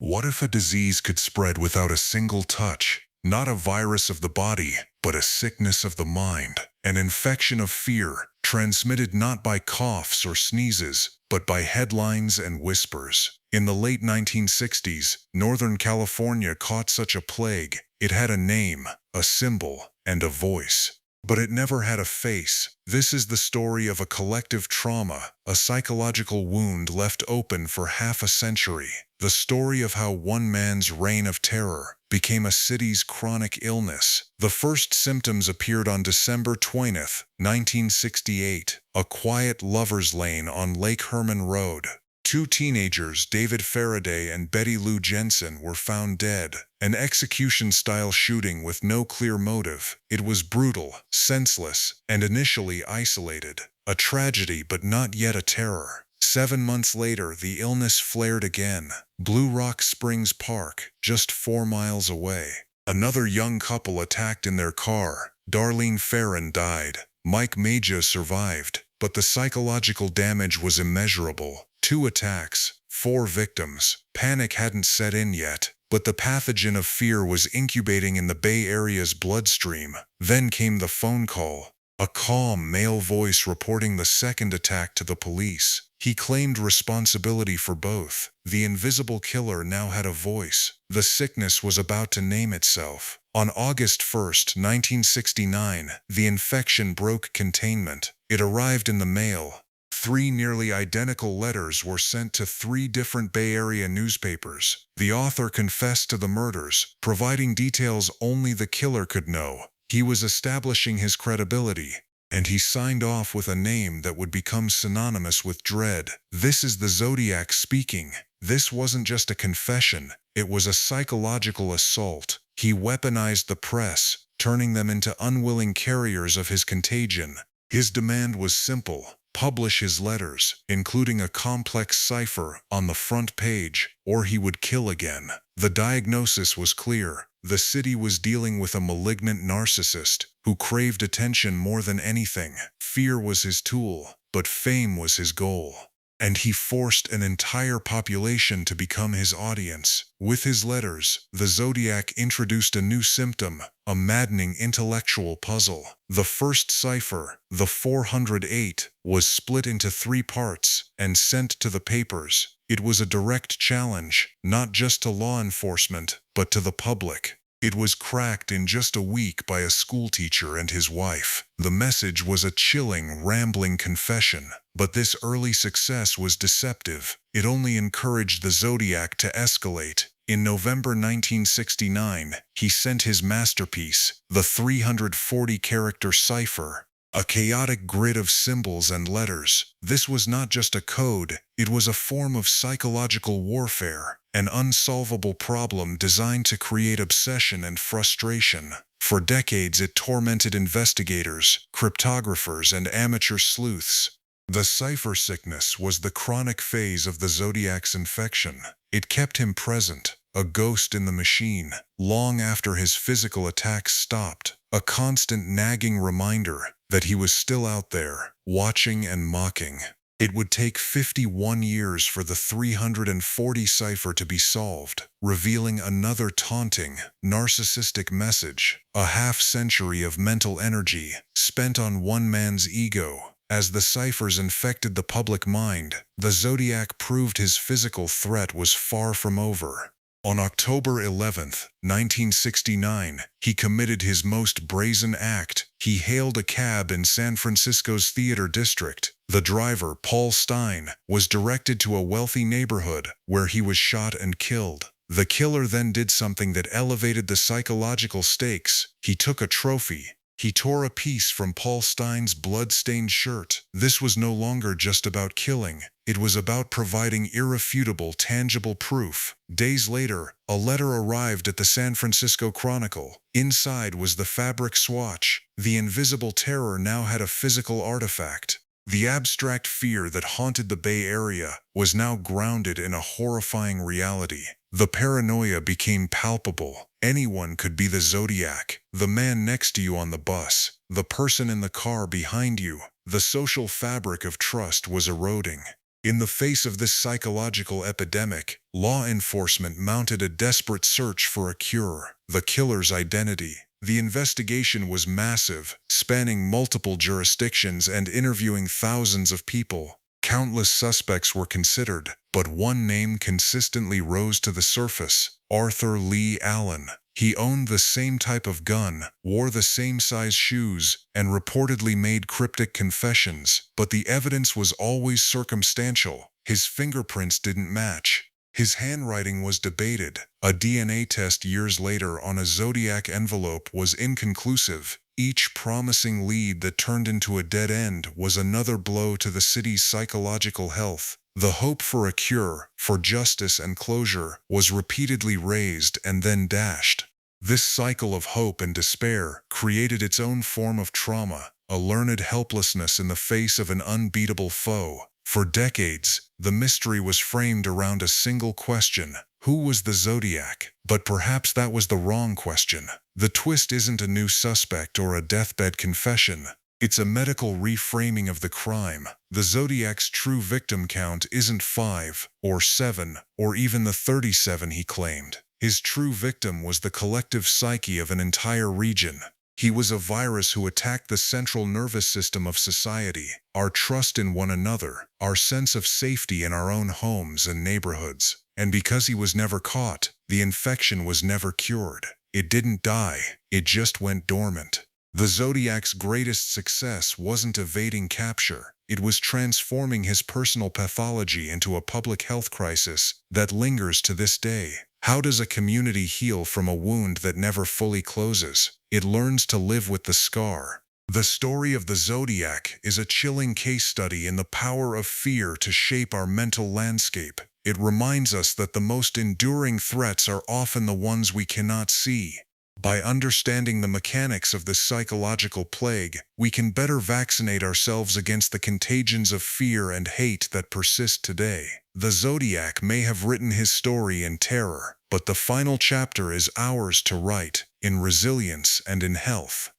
What if a disease could spread without a single touch? Not a virus of the body, but a sickness of the mind. An infection of fear, transmitted not by coughs or sneezes, but by headlines and whispers. In the late 1960s, Northern California caught such a plague. It had a name, a symbol, and a voice. But it never had a face. This is the story of a collective trauma, a psychological wound left open for half a century. The story of how one man's reign of terror became a city's chronic illness. The first symptoms appeared on December 20th, 1968, a quiet lover's lane on Lake Herman Road. Two teenagers, David Faraday and Betty Lou Jensen, were found dead. An execution-style shooting with no clear motive. It was brutal, senseless, and initially isolated. A tragedy, but not yet a terror. 7 months later, the illness flared again. Blue Rock Springs Park, just 4 miles away. Another young couple attacked in their car. Darlene Ferrin died. Mike Maja survived, but the psychological damage was immeasurable. 2 attacks, 4 victims. Panic hadn't set in yet, but the pathogen of fear was incubating in the Bay Area's bloodstream. Then came the phone call. A calm male voice reporting the second attack to the police. He claimed responsibility for both. The invisible killer now had a voice. The sickness was about to name itself. On August 1st, 1969, the infection broke containment. It arrived in the mail. 3 nearly identical letters were sent to 3 different Bay Area newspapers. The author confessed to the murders, providing details only the killer could know. He was establishing his credibility, and he signed off with a name that would become synonymous with dread. This is the Zodiac speaking. This wasn't just a confession, it was a psychological assault. He weaponized the press, turning them into unwilling carriers of his contagion. His demand was simple. Publish his letters, including a complex cipher, on the front page, or he would kill again. The diagnosis was clear. The city was dealing with a malignant narcissist who craved attention more than anything. Fear was his tool, but fame was his goal. And he forced an entire population to become his audience. With his letters, the Zodiac introduced a new symptom, a maddening intellectual puzzle. The first cipher, the 408, was split into 3 parts and sent to the papers. It was a direct challenge, not just to law enforcement, but to the public. It was cracked in just a week by a schoolteacher and his wife. The message was a chilling, rambling confession. But this early success was deceptive. It only encouraged the Zodiac to escalate. In November 1969, he sent his masterpiece, the 340-character cipher, a chaotic grid of symbols and letters. This was not just a code, it was a form of psychological warfare, an unsolvable problem designed to create obsession and frustration. For decades it tormented investigators, cryptographers, and amateur sleuths. The cipher sickness was the chronic phase of the Zodiac's infection. It kept him present, a ghost in the machine, long after his physical attacks stopped, a constant nagging reminder that he was still out there, watching and mocking. It would take 51 years for the 340 cipher to be solved, revealing another taunting, narcissistic message, a half-century of mental energy spent on one man's ego. As the ciphers infected the public mind, the Zodiac proved his physical threat was far from over. On October 11, 1969, he committed his most brazen act. He hailed a cab in San Francisco's theater district. The driver, Paul Stein, was directed to a wealthy neighborhood where he was shot and killed. The killer then did something that elevated the psychological stakes. He took a trophy. He tore a piece from Paul Stein's blood-stained shirt. This was no longer just about killing. It was about providing irrefutable, tangible proof. Days later, a letter arrived at the San Francisco Chronicle. Inside was the fabric swatch. The invisible terror now had a physical artifact. The abstract fear that haunted the Bay Area was now grounded in a horrifying reality. The paranoia became palpable. Anyone could be the Zodiac, the man next to you on the bus, the person in the car behind you. The social fabric of trust was eroding. In the face of this psychological epidemic, law enforcement mounted a desperate search for a cure: the killer's identity. The investigation was massive, spanning multiple jurisdictions and interviewing thousands of people. Countless suspects were considered, but one name consistently rose to the surface: Arthur Lee Allen. He owned the same type of gun, wore the same size shoes, and reportedly made cryptic confessions, but the evidence was always circumstantial. His fingerprints didn't match. His handwriting was debated. A DNA test years later on a Zodiac envelope was inconclusive. Each promising lead that turned into a dead end was another blow to the city's psychological health. The hope for a cure, for justice and closure, was repeatedly raised and then dashed. This cycle of hope and despair created its own form of trauma, a learned helplessness in the face of an unbeatable foe. For decades, the mystery was framed around a single question: who was the Zodiac? But perhaps that was the wrong question. The twist isn't a new suspect or a deathbed confession. It's a medical reframing of the crime. The Zodiac's true victim count isn't 5, or 7, or even the 37 he claimed. His true victim was the collective psyche of an entire region. He was a virus who attacked the central nervous system of society, our trust in one another, our sense of safety in our own homes and neighborhoods. And because he was never caught, the infection was never cured. It didn't die, it just went dormant. The Zodiac's greatest success wasn't evading capture. It was transforming his personal pathology into a public health crisis that lingers to this day. How does a community heal from a wound that never fully closes? It learns to live with the scar. The story of the Zodiac is a chilling case study in the power of fear to shape our mental landscape. It reminds us that the most enduring threats are often the ones we cannot see. By understanding the mechanics of this psychological plague, we can better vaccinate ourselves against the contagions of fear and hate that persist today. The Zodiac may have written his story in terror, but the final chapter is ours to write, in resilience and in health.